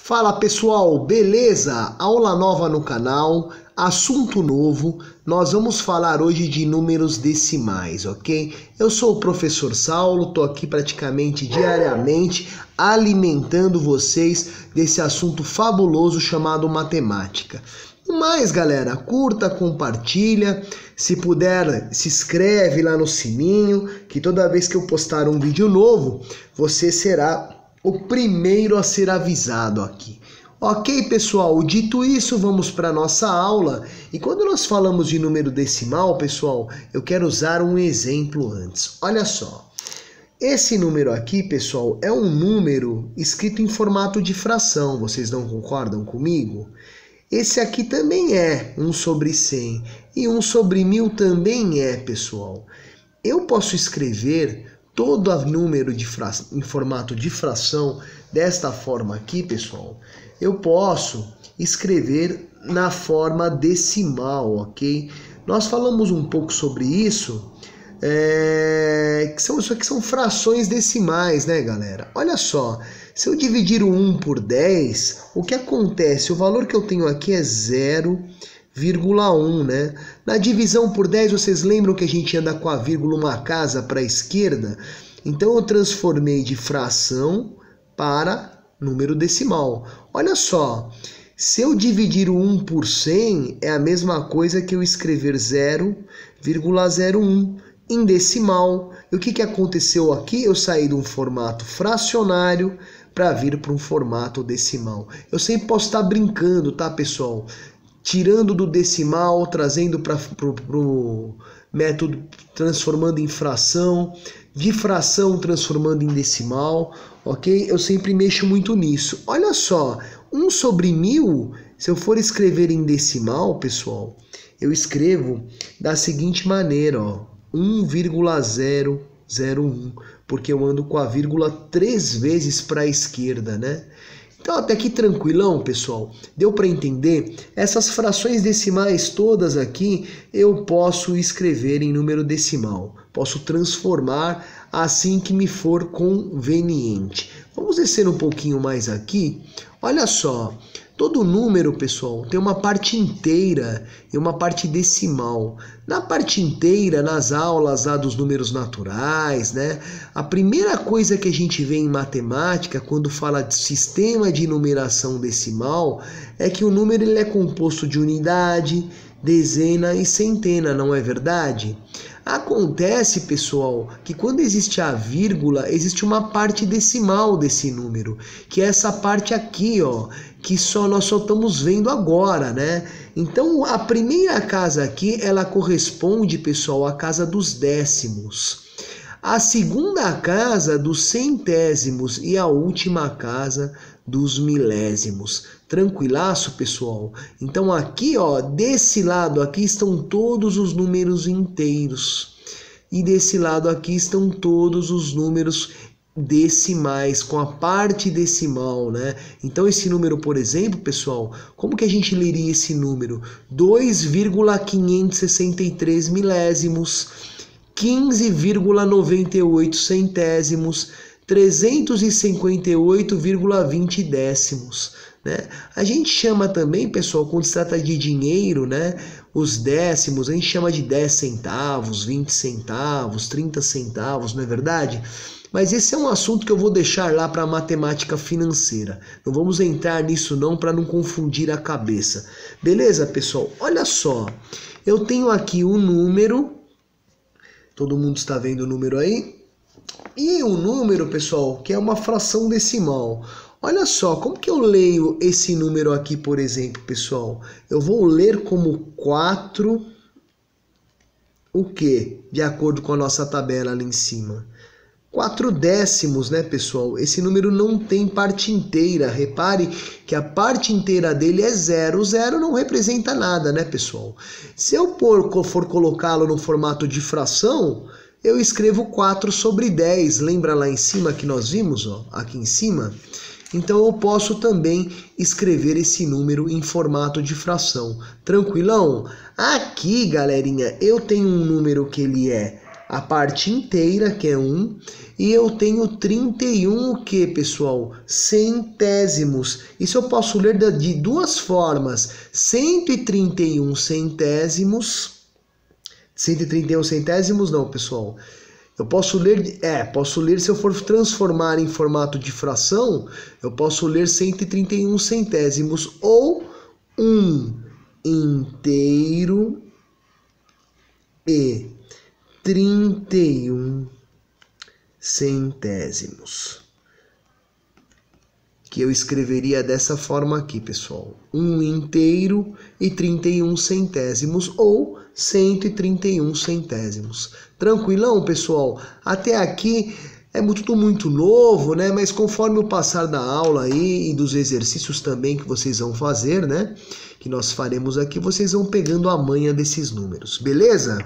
Fala pessoal, beleza? Aula nova no canal, assunto novo. Nós vamos falar hoje de números decimais, ok? Eu sou o professor Saulo, tô aqui praticamente diariamente alimentando vocês desse assunto fabuloso chamado matemática. Mas galera, curta, compartilha, se puder se inscreve lá no sininho, que toda vez que eu postar um vídeo novo, você será o primeiro a ser avisado aqui. Ok, pessoal? Dito isso, vamos para a nossa aula. E quando nós falamos de número decimal, pessoal, eu quero usar um exemplo antes. Olha só. Esse número aqui, pessoal, é um número escrito em formato de fração. Vocês não concordam comigo? Esse aqui também é 1 sobre 100. E 1 sobre 1000 também é, pessoal. Eu posso escrever todo número em formato de fração desta forma aqui, pessoal. Eu posso escrever na forma decimal, ok? Nós falamos um pouco sobre isso, isso aqui são frações decimais, né, galera? Olha só, se eu dividir o 1 por 10, o que acontece? O valor que eu tenho aqui é 0,1, né? Na divisão por 10, vocês lembram que a gente anda com a vírgula uma casa para a esquerda? Então eu transformei de fração para número decimal. Olha só, se eu dividir o 1 por 100, é a mesma coisa que eu escrever 0,01 em decimal. E o que aconteceu aqui? Eu saí de um formato fracionário para vir para um formato decimal. Eu sempre posso estar brincando, tá, pessoal? Tirando do decimal, trazendo para o método, transformando em fração, de fração transformando em decimal, ok? Eu sempre mexo muito nisso. Olha só, 1 sobre 1000, se eu for escrever em decimal, pessoal, eu escrevo da seguinte maneira, ó, 1,001, porque eu ando com a vírgula 3 vezes para a esquerda, né? Então até aqui tranquilão, pessoal. Deu para entender? Essas frações decimais todas aqui eu posso escrever em número decimal. Posso transformar assim que me for conveniente. Vamos descer um pouquinho mais aqui. Olha só, todo número, pessoal, tem uma parte inteira e uma parte decimal. Na parte inteira, nas aulas lá dos números naturais, né? A primeira coisa que a gente vê em matemática, quando fala de sistema de numeração decimal, é que o número ele é composto de unidade, dezena e centena, não é verdade? Acontece, pessoal, que quando existe a vírgula, existe uma parte decimal desse número, que é essa parte aqui, ó, que nós só estamos vendo agora, né? Então, a primeira casa aqui, ela corresponde, pessoal, à casa dos décimos. A segunda casa dos centésimos e a última casa dos milésimos. Tranquilaço, pessoal? Então aqui, ó, desse lado aqui estão todos os números inteiros. E desse lado aqui estão todos os números decimais, com a parte decimal, né? Então esse número, por exemplo, pessoal, como que a gente leria esse número? 2,563 milésimos, 15,98 centésimos, 358,20 décimos, né? A gente chama também, pessoal, quando se trata de dinheiro, né? Os décimos, a gente chama de 10 centavos, 20 centavos, 30 centavos, não é verdade? Mas esse é um assunto que eu vou deixar lá para a matemática financeira. Não vamos entrar nisso não para não confundir a cabeça. Beleza, pessoal? Olha só, eu tenho aqui um número. Todo mundo está vendo o número aí? E o número, pessoal, que é uma fração decimal. Olha só, como que eu leio esse número aqui, por exemplo, pessoal? Eu vou ler como 4, o quê? De acordo com a nossa tabela ali em cima. 4 décimos, né, pessoal? Esse número não tem parte inteira. Repare que a parte inteira dele é 0. 0 não representa nada, né, pessoal? Se eu for colocá-lo no formato de fração, eu escrevo 4 sobre 10. Lembra lá em cima que nós vimos, ó, aqui em cima? Então eu posso também escrever esse número em formato de fração. Tranquilão? Aqui, galerinha, eu tenho um número que ele é a parte inteira, que é 1, e eu tenho 31 o que, pessoal? Centésimos. Isso eu posso ler de duas formas. 131 centésimos. 131 centésimos não, pessoal. Eu posso ler, se eu for transformar em formato de fração, eu posso ler 131 centésimos ou 1 inteiro e 31 centésimos. Que eu escreveria dessa forma aqui, pessoal. 1 inteiro e 31 centésimos ou 131 centésimos. Tranquilão, pessoal? Até aqui é tudo muito novo, né? Mas conforme o passar da aula aí e dos exercícios também que vocês vão fazer, né? Que nós faremos aqui, vocês vão pegando a manha desses números, beleza?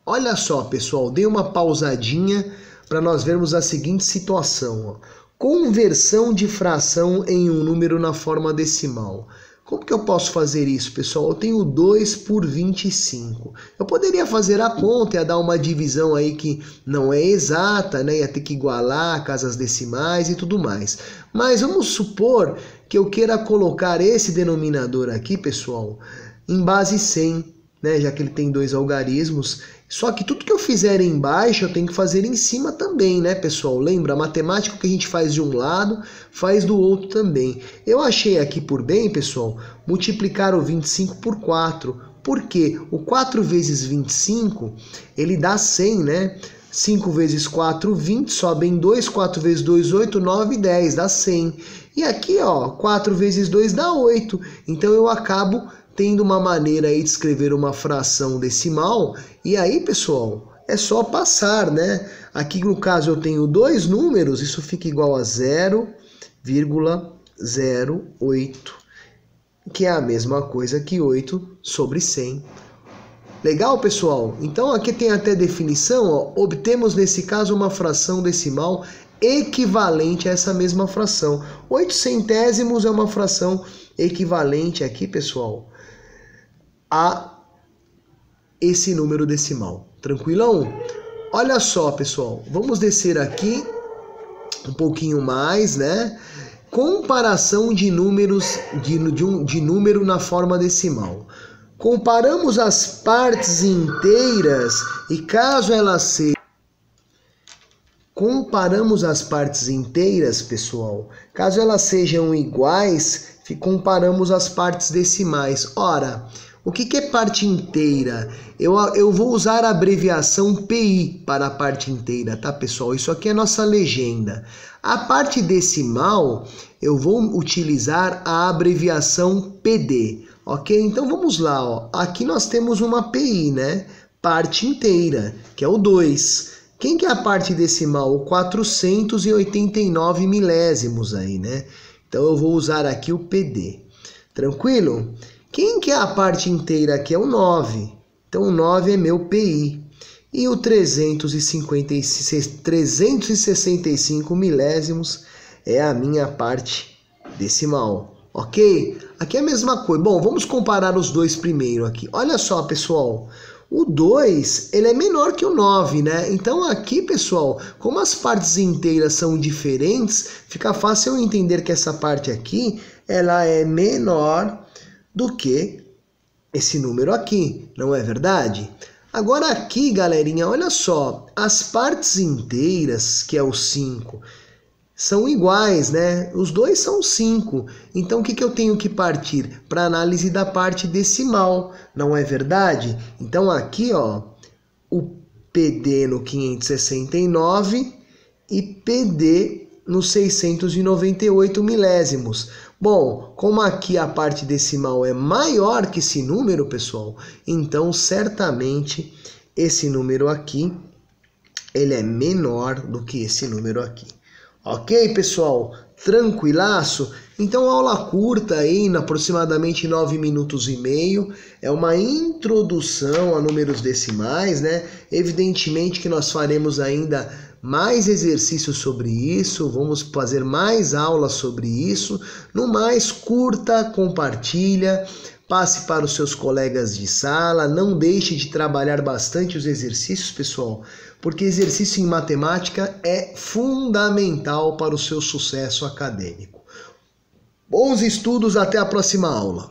Olha só, pessoal, dei uma pausadinha para nós vermos a seguinte situação, ó. Conversão de fração em um número na forma decimal. Como que eu posso fazer isso, pessoal? Eu tenho 2 por 25. Eu poderia fazer a conta, ia dar uma divisão aí que não é exata, né? Ia ter que igualar casas decimais e tudo mais. Mas vamos supor que eu queira colocar esse denominador aqui, pessoal, em base 100, né? Já que ele tem 2 algarismos. Só que tudo que eu fizer embaixo eu tenho que fazer em cima também, né, pessoal? Lembra, a matemática que a gente faz de um lado, faz do outro também. Eu achei aqui por bem, pessoal, multiplicar o 25 por 4. Por quê? O 4 vezes 25, ele dá 100, né? 5 vezes 4, 20, sobem 2, 4 vezes 2, 8, 9, 10, dá 100. E aqui, ó, 4 vezes 2 dá 8. Então eu acabo tendo uma maneira aí de escrever uma fração decimal, e aí, pessoal, é só passar, né? Aqui no caso eu tenho 2 números, isso fica igual a 0,08, que é a mesma coisa que 8 sobre 100. Legal, pessoal? Então aqui tem até definição, ó, obtemos nesse caso uma fração decimal equivalente a essa mesma fração. 8 centésimos é uma fração equivalente aqui, pessoal, a esse número decimal. Tranquilão? Olha só, pessoal, vamos descer aqui um pouquinho mais, né? Comparação de números de número na forma decimal. Comparamos as partes inteiras e caso elas sejam pessoal, caso elas sejam iguais, comparamos as partes decimais. Ora, o que é parte inteira? Eu vou usar a abreviação PI para a parte inteira, tá, pessoal? Isso aqui é nossa legenda. A parte decimal, eu vou utilizar a abreviação PD, ok? Então vamos lá, ó. Aqui nós temos uma PI, né? Parte inteira, que é o 2. Quem que é a parte decimal? O 489 milésimos aí, né? Então eu vou usar aqui o PD. Tranquilo? Quem que é a parte inteira aqui? É o 9. Então o 9 é meu PI. E o 365 milésimos é a minha parte decimal. Ok? Aqui é a mesma coisa. Bom, vamos comparar os dois primeiro aqui. Olha só, pessoal. O 2, ele é menor que o 9, né? Então aqui, pessoal, como as partes inteiras são diferentes, fica fácil eu entender que essa parte aqui, ela é menor do que esse número aqui, não é verdade? Agora aqui, galerinha, olha só, as partes inteiras, que é o 5, são iguais, né? Os dois são 5. Então o que eu tenho que partir? Para análise da parte decimal, não é verdade? Então aqui, ó, o PD no 569 e PD nos 698 milésimos. Bom, como aqui a parte decimal é maior que esse número, pessoal, então certamente esse número aqui, ele é menor do que esse número aqui. Ok, pessoal? Tranquilaço? Então, aula curta aí, aproximadamente 9 minutos e meio. É uma introdução a números decimais, né? Evidentemente que nós faremos ainda mais exercícios sobre isso, vamos fazer mais aulas sobre isso. No mais, curta, compartilha, passe para os seus colegas de sala, não deixe de trabalhar bastante os exercícios, pessoal, porque exercício em matemática é fundamental para o seu sucesso acadêmico. Bons estudos, até a próxima aula.